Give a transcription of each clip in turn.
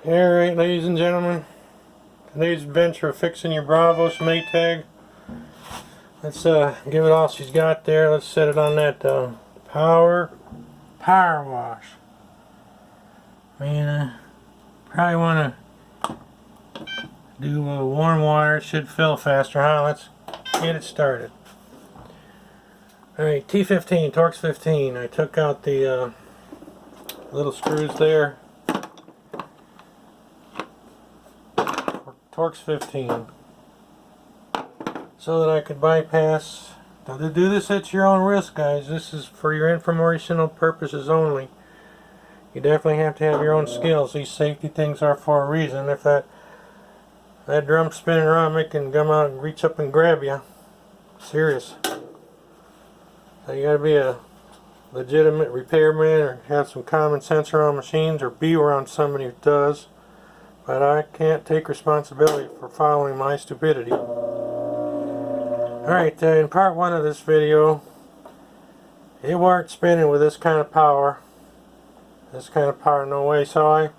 Alright, ladies and gentlemen, today's adventure of fixing your Bravos Maytag. Let's give it all she's got there. Let's set it on that power wash. Probably want to do warm water. It should fill faster, huh? Let's get it started. Alright, T15, Torx 15. I took out the little screws there. Torx 15, so that I could bypass. Now, to do this at your own risk, guys. This is for your informational purposes only. You definitely have to have your own skills. These safety things are for a reason. If that drum's spinning around, it can come out and reach up and grab you. Serious. So you gotta be a legitimate repairman, or have some common sense around machines, or be around somebody who does. But I can't take responsibility for following my stupidity. Alright, in part 1 of this video, it weren't spinning with this kind of power. This kind of power, no way. So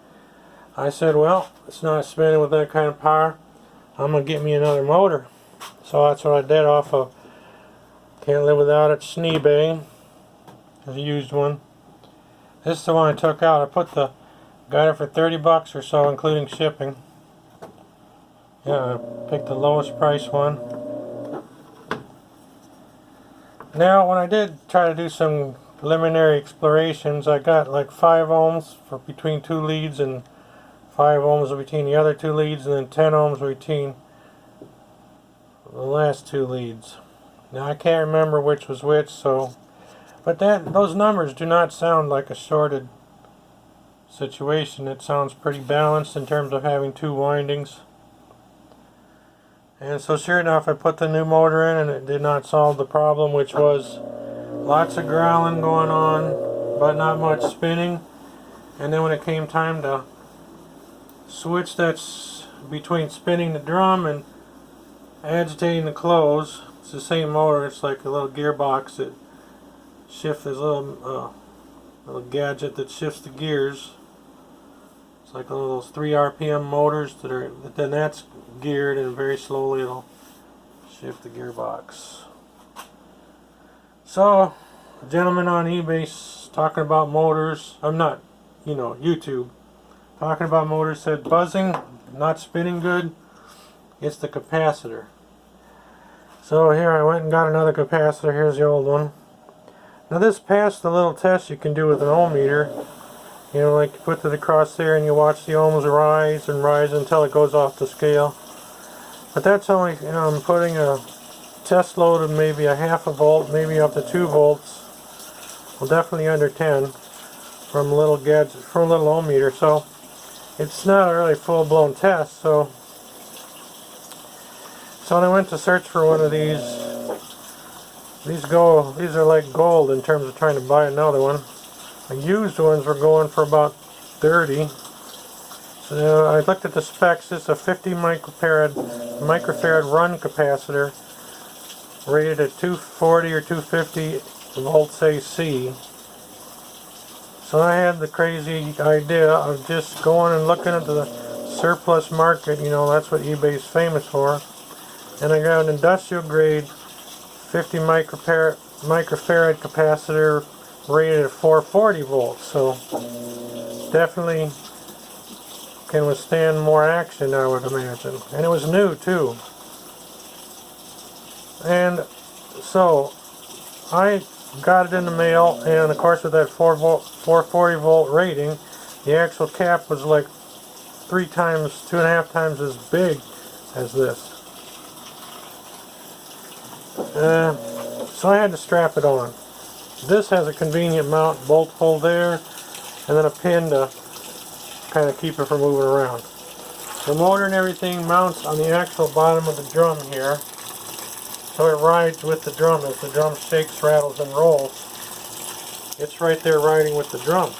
I said, well, it's not spinning with that kind of power. I'm going to get me another motor. So that's what I did off of Can't Live Without It, Sneebang. There's a used one. This is the one I took out. Got it for 30 bucks or so, including shipping. Yeah, I picked the lowest price one. Now, when I did try to do some preliminary explorations, I got like 5 ohms for between 2 leads, and 5 ohms between the other 2 leads, and then 10 ohms between the last 2 leads. Now, I can't remember which was which, but those numbers do not sound like a shorted situation. It sounds pretty balanced in terms of having 2 windings. And so sure enough, I put the new motor in, and it did not solve the problem, which was lots of growling going on but not much spinning. And then when it came time to switch that's between spinning the drum and agitating the clothes, it's the same motor. It's like a little gearbox that shifts, this little gadget that shifts the gears. It's like one of those 3 RPM motors then that's geared, and very slowly it'll shift the gearbox. So, a gentleman on eBay talking about motors, I'm not, YouTube, talking about motors, said buzzing, not spinning good, it's the capacitor. So here I went and got another capacitor. Here's the old one. Now this passed the little test you can do with an ohm meter. Like you put it across there and you watch the ohms rise and rise until it goes off the scale. But that's only, I'm putting a test load of maybe a half a volt, maybe up to 2 volts. Well, definitely under 10 from a little gadget, from a little ohm meter. So it's not a really full-blown test. So when I went to search for one of these are like gold in terms of trying to buy another one. The used ones were going for about 30. So I looked at the specs. It's a 50 microfarad run capacitor, rated at 240 or 250 volts AC. So I had the crazy idea of just going and looking at the surplus market. That's what eBay's famous for. And I got an industrial grade 50 microfarad capacitor rated at 440 volts, so definitely can withstand more action, I would imagine. And it was new too. And so I got it in the mail, and of course with that 440 volt rating, the actual cap was like 2.5 times as big as this. So I had to strap it on. This has a convenient mount, bolt hole there, and then a pin to kind of keep it from moving around. The motor and everything mounts on the actual bottom of the drum here, so it rides with the drum as the drum shakes, rattles, and rolls. It's right there riding with the drum.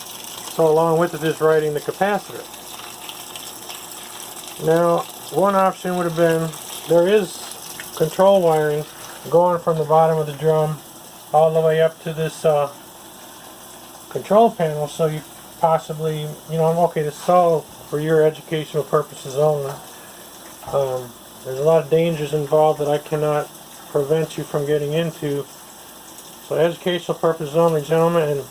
So along with it is riding the capacitor. Now, one option would have been, there is control wiring going from the bottom of the drum all the way up to this control panel, so possibly, you know, okay, this is all for your educational purposes only. There's a lot of dangers involved that I cannot prevent you from getting into. So educational purposes only, gentlemen, and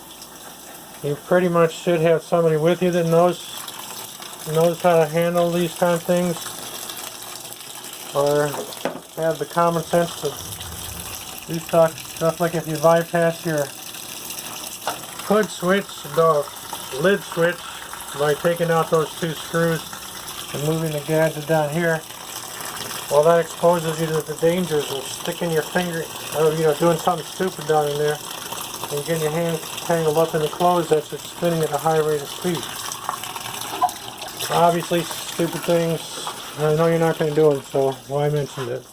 you pretty much should have somebody with you that knows how to handle these kind of things, or have the common sense to do stuff like if you bypass your hood switch, the lid switch, by taking out those two screws and moving the gadget down here. Well, that exposes you to the dangers of sticking your finger, or, you know, doing something stupid down in there, and getting your hands tangled up in the clothes as it's spinning at a high rate of speed. Obviously, stupid things, I know you're not going to do them, so why mention it?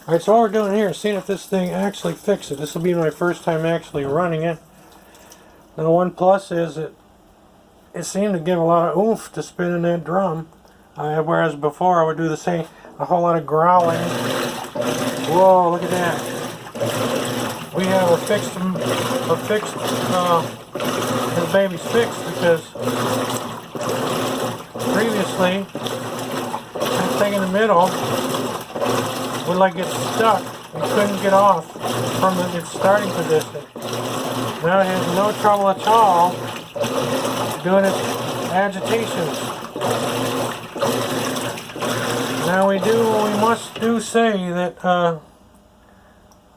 Alright, so what we're doing here is seeing if this thing actually fixes it. This will be my first time actually running it. And the one plus is it seemed to give a lot of oomph to spinning that drum. Whereas before I would do the same, a whole lot of growling. Whoa, look at that. We have a fixed, this baby's fixed because previously, this thing in the middle would like get stuck and couldn't get off from its starting position. Now it has no trouble at all doing its agitations. Now we must say that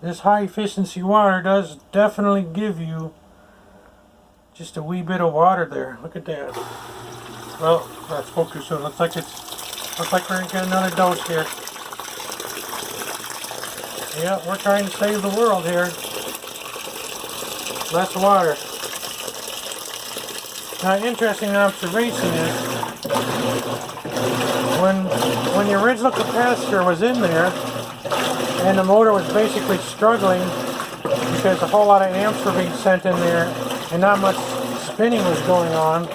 this high efficiency water does definitely give you just a wee bit of water there. Look at that. Well, I spoke too soon. Looks like we're gonna get another dose here. Yeah, we're trying to save the world here. Less water. Now, an interesting observation is when the original capacitor was in there and the motor was basically struggling because a whole lot of amps were being sent in there and not much spinning was going on,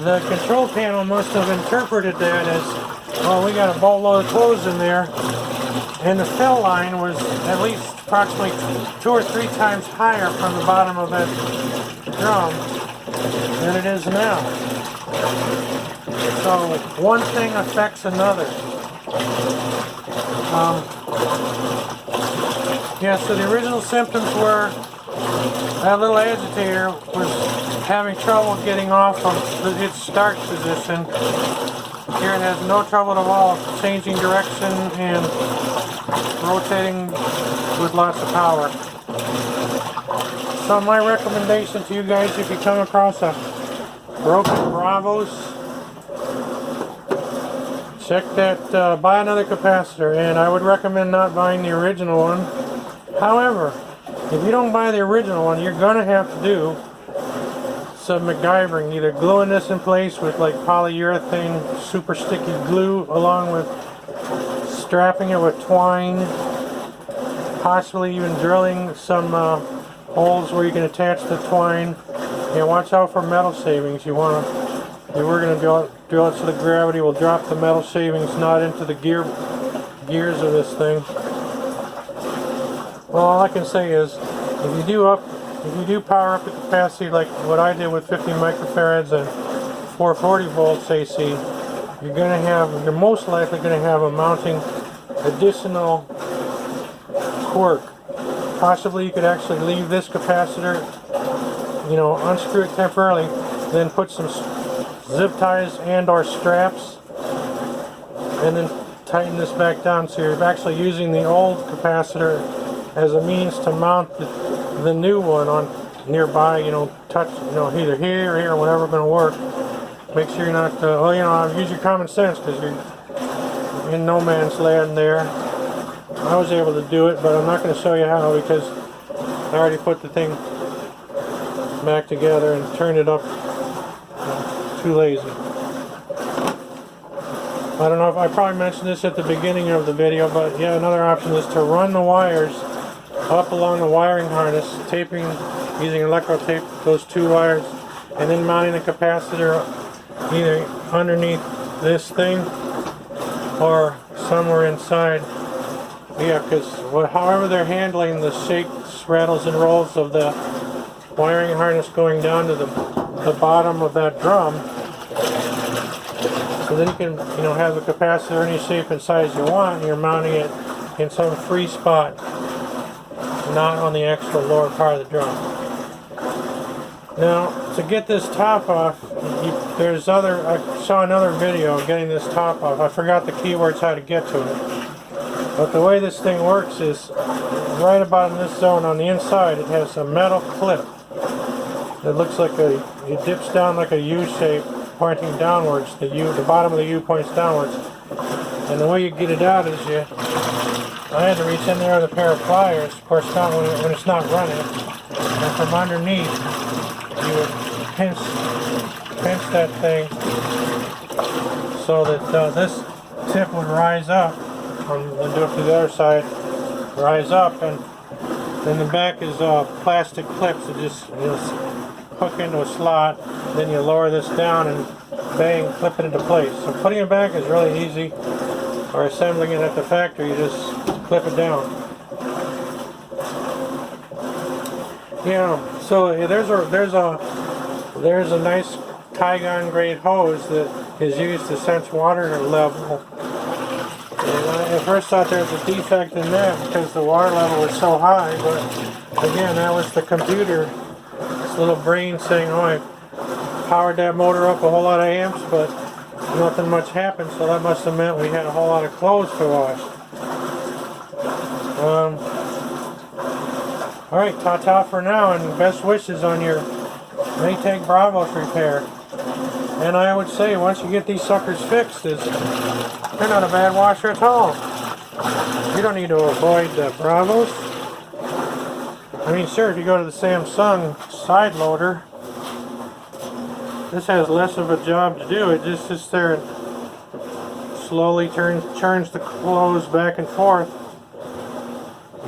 the control panel must have interpreted that as, oh, we got a boatload of clothes in there, and the fill line was at least approximately 2 or 3 times higher from the bottom of that drum than it is now. So one thing affects another. Yeah, so the original symptoms were that little agitator was having trouble getting off of its start position. Here it has no trouble at all changing direction and rotating with lots of power. So my recommendation to you guys, if you come across a broken Bravos, check that, buy another capacitor, and I would recommend not buying the original one. However, if you don't buy the original one, you're going to have to do some MacGyvering, either gluing this in place with like polyurethane super sticky glue, along with strapping it with twine, possibly even drilling some holes where you can attach the twine. And watch out for metal shavings. We're going to drill it so the gravity will drop the metal shavings not into the gears of this thing. Well, all I can say is, if you do power up the capacity like what I did with 50 microfarads and 440 volts AC, you're most likely going to have a mounting additional quirk. Possibly you could actually leave this capacitor, you know, unscrew it temporarily, then put some zip ties and or straps, and then tighten this back down, so you're actually using the old capacitor as a means to mount the new one on nearby, you know, touch, you know, either here or here, whatever going to work. Make sure you're not, well, you know, use your common sense, because you're in no man's land there. I was able to do it, but I'm not going to show you how, because I already put the thing back together and turned it up. Too lazy. I don't know if I probably mentioned this at the beginning of the video, but yeah, another option is to run the wires up along the wiring harness, taping, using electro tape those 2 wires, and then mounting the capacitor either underneath this thing or somewhere inside. Yeah, because however they're handling the shakes, rattles, and rolls of the wiring harness going down to the bottom of that drum. So then you can, have the capacitor any shape and size you want, and you're mounting it in some free spot, not on the actual lower part of the drum. Now, to get this top off, I saw another video of getting this top off. I forgot the keywords how to get to it. But the way this thing works is, right about in this zone on the inside, it has a metal clip that looks like it dips down like a U shape, pointing downwards. The bottom of the U points downwards. And the way you get it out is I had to reach in there with a pair of pliers, of course not when it's not running, and from underneath you would pinch that thing so that this tip would rise up, and do it to the other side, rise up, and then the back is plastic clips that just hook into a slot. Then you lower this down and bang, clip it into place. So putting it back is really easy, or assembling it at the factory, you just clip it down. So there's a nice Tygon grade hose that is used to sense water level. And I at first thought there was a defect in that because the water level was so high, but again, that was the computer, this little brain saying, oh, I powered that motor up a whole lot of amps, but nothing much happened, so that must have meant we had a whole lot of clothes to wash. Alright, ta-ta for now, and best wishes on your Maytag Bravos repair. And I would say, once you get these suckers fixed, they're not a bad washer at all. You don't need to avoid the Bravos. I mean, sure, if you go to the Samsung side loader, this has less of a job to do. It just sits there and slowly churns the clothes back and forth.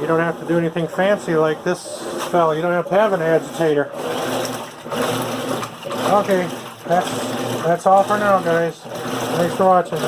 You don't have to do anything fancy like this fella. You don't have to have an agitator. Okay, that's all for now, guys. Thanks for watching.